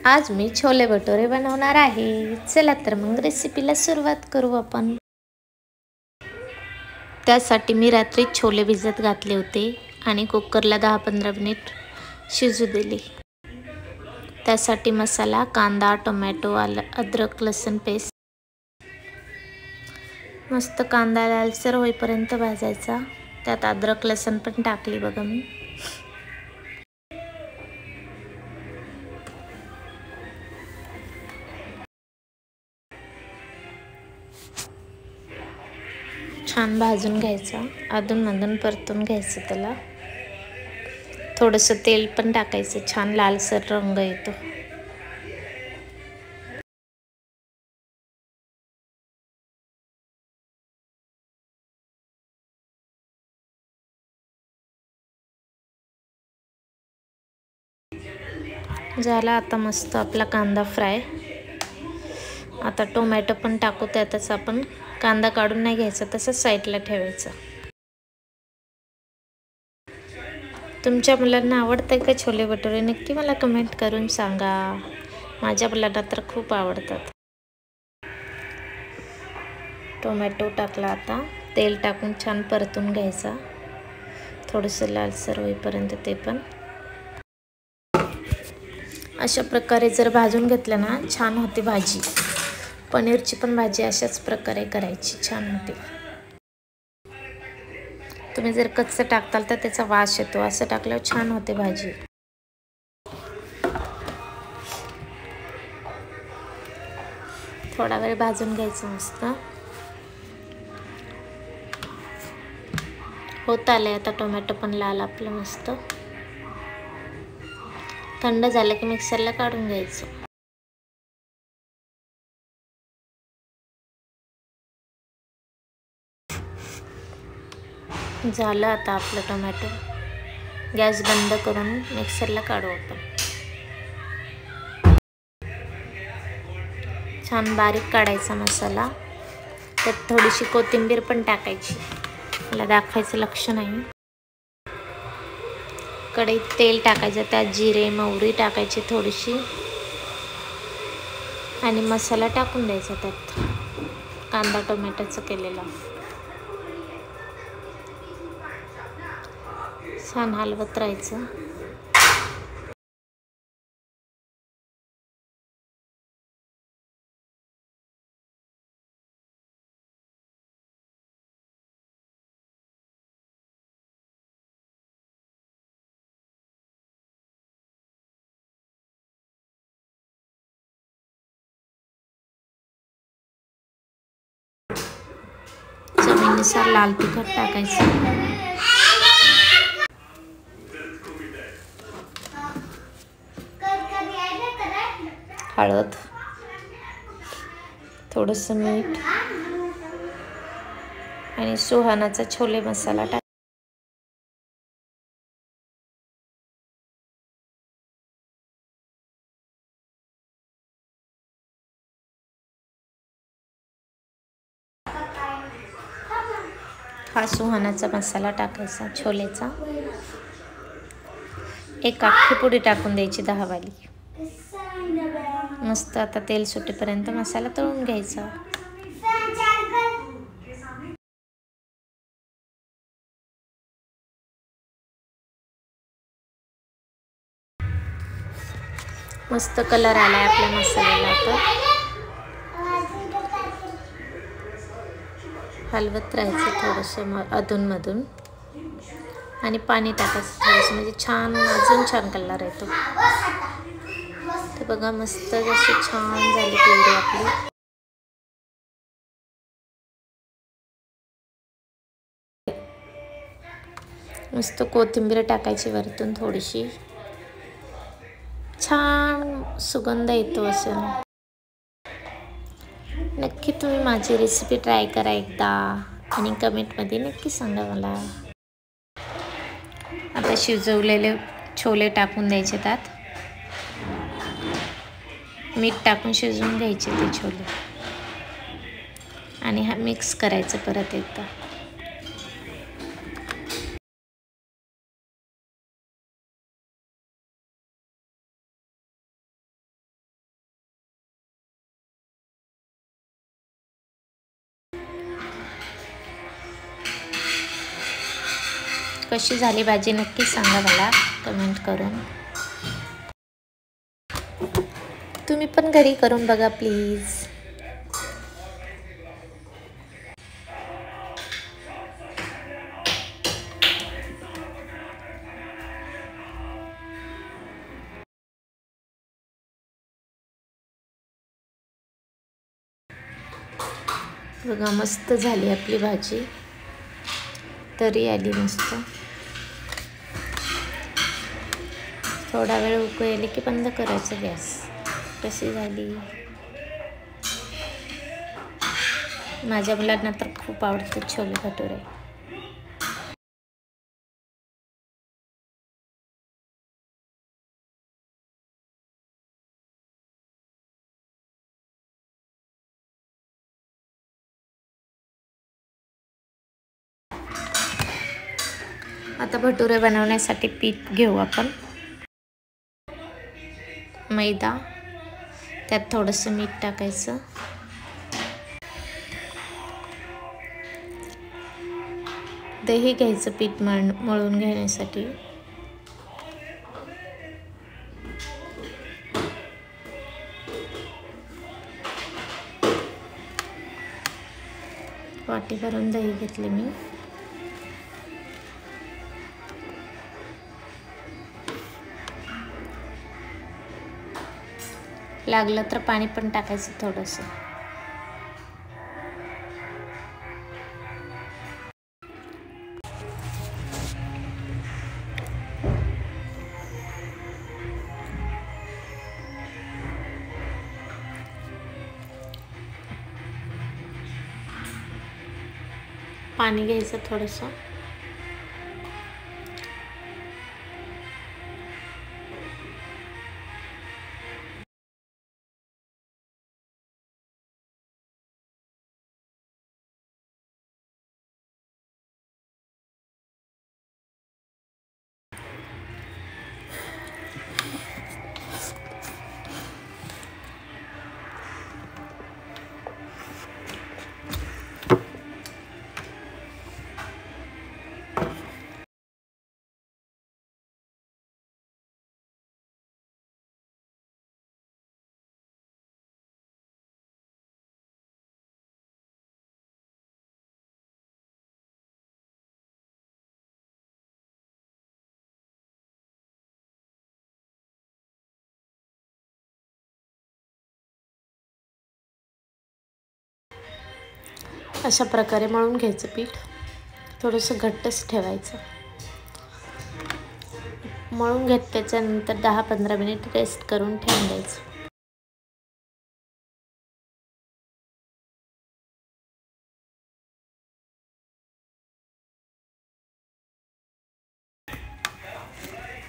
आज मी छोले भटुरे बनवणार आहे। चला तर मग रेसिपीला सुरुवात करू आपण। त्यासाठी मी रात्री छोले भिजत घातले होते आणि कुकरला 10-15 मिनिट शिजू दिले। त्यासाठी मसाला, कांदा, टोमॅटो, अद्रक लसूण पेस्ट, मस्त कांदा लालसर होईपर्यंत भाजायचा। त्यात अद्रक लसूण पण टाकली बघा मी। छान भाजून घ्यायचा, अधूनमधून परतून घ्यायचं त्याला। थोडंसं तेल पण टाकायचं, छान लालसर रंग येतो। झाला आता मस्त आपला कांदा फ्राय। आता टोमॅटो पण टाकू, त्यातच आपण कांदा काढून नाही घ्यायचा, तसंच साईडला ठेवायचा। तुमच्या मुलांना आवडतंय का छोले भटुरे? नक्की मला कमेंट करून सांगा। माझ्या मुलांना तर खूप आवडतात। टोमॅटो टाकला, आता तेल टाकून छान परतून घ्यायचा, थोडंसं लालसर होईपर्यंत। ते पण अशा प्रकारे जर भाजून घेतलं ना, छान होते भाजी। पनीरची पण भाजी अशाच प्रकारे करायची, छान होते। तुम्ही जर कच्चं टाकताल तर त्याचा वास येतो, असं टाकल्यावर छान होते भाजी। थोडा वेळ भाजून घ्यायचं मस्त। होत आले आता टोमॅटो पण लाल आपलं मस्त। थंड झालं की मिक्सरला काढून घ्यायचं। झालं आता आपलं टोमॅटो। गॅस बंद करून मिक्सरला काढू आपण। छान बारीक काढायचा मसाला। त्यात थोडीशी कोथिंबीर पण टाकायची, मला दाखवायचं लक्ष नाही। कढईत तेल टाकायचं, त्यात जिरे मोहरी टाकायची थोडीशी आणि मसाला टाकून द्यायचा त्यात, कांदा टोमॅटोचं केलेला। छान हलवत राहायचं। चवीनुसार लाल तिखट टाकायचं, हळद, थोडंसं मीठ आणि सुहानाचा छोले मसाला टाक। हा सुहानाचा मसाला टाकायचा छोलेचा। एक अख्खी पुडी टाकून द्यायची 10 वाली। मस्त आता तेल सुटेपर्यंत मसाला तळून घ्यायचा। मस्त कलर आलाय आपल्या मसाल्याला। आता हलवत राहायचं थोडंसं अधूनमधून आणि पाणी टाकायचं थोडंसं, म्हणजे छान अजून छान कलर येतो। तर बघा मस्त जशी छान झाली प्युरी आपली। मस्त कोथिंबीर टाकायची वरतून थोडीशी, छान सुगंध येतो असं। नक्की तुम्ही माझी रेसिपी ट्राय करा एकदा आणि कमेंटमध्ये नक्की सांगा मला। आता शिजवलेले छोले टाकून द्यायचे, त्यात मीठ टाकून शिजवून घ्यायचे ते छोले आणि हा मिक्स करायचं परत एकदा। कशी झाली भाजी नक्की सांगा मला कमेंट करून. तुम्ही पण घरी करून बघा प्लीज. बघा मस्त झाली आपली भाजी, तरी आली मस्त. थोडा वेळ उकळली की बंद करायचं गॅस. कशी झाली? माझ्या मुलांना तर खूप आवडतात छोले भटुरे. आता भटुरे बनवण्यासाठी पीठ घेऊ आपण. मैदा, त्यात थोडंसं मीठ टाकायचं. दही घ्यायचं पीठ मळून घेण्यासाठी. वाटी भरून दही घेतले मी. लागलं तर पाणी पण टाकायचं थोडंसं. पाणी घ्यायचं थोडंसं. अशा प्रकारे मळून घ्यायचं पीठ. थोडंसं घट्टच ठेवायचं. मळून घेतल्याच्यानंतर 10-15 मिनिट रेस्ट करून ठेवून द्यायचं.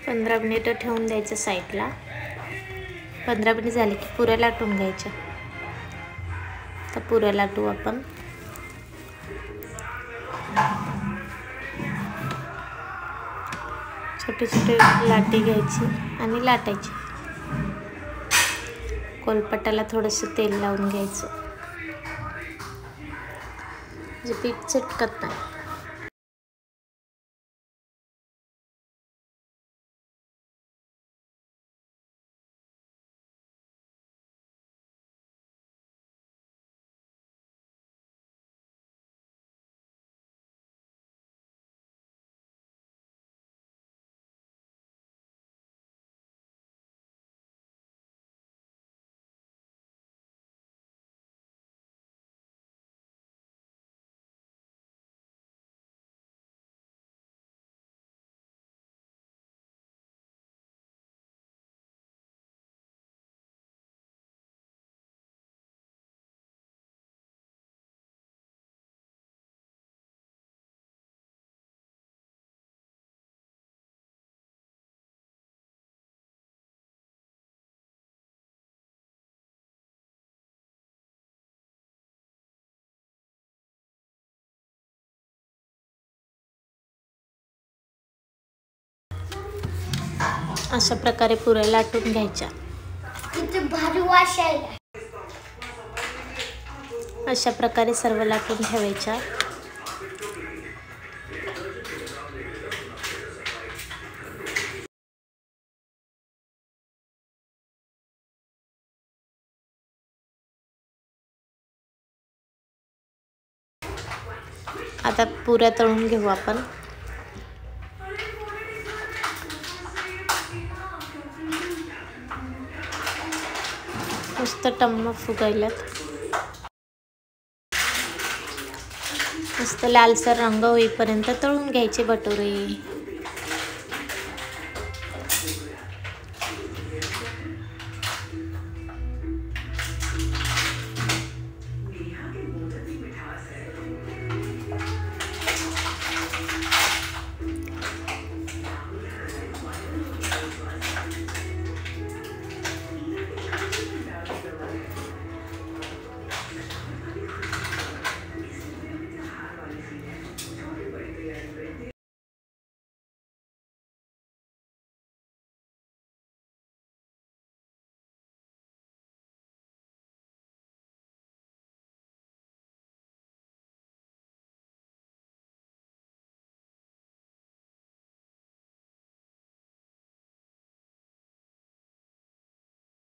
पंधरा मिनिटं ठेवून द्यायचं साईडला. 15 मिनिट झाले की पुऱ्या लाटून घ्यायच्या. तर पुऱ्या लाटू आपण. छोटे छोटे लाटी घ्यायची आणि लाटायची. कोलपटाला थोडंसं तेल लावून घ्यायचं, जे पीठ चिटकत नाही. अशा प्रकारे पुऱ्या लाटून घ्यायच्या. किती भारी वास आहे. अशा प्रकारे सर्व लाटून ठेवायच्या. आता पुऱ्या तळून घेऊ आपण. मस्त टम्म फुगायल्यात. मस्त लालसर रंग होईपर्यंत तळून घ्यायचे भटुरे.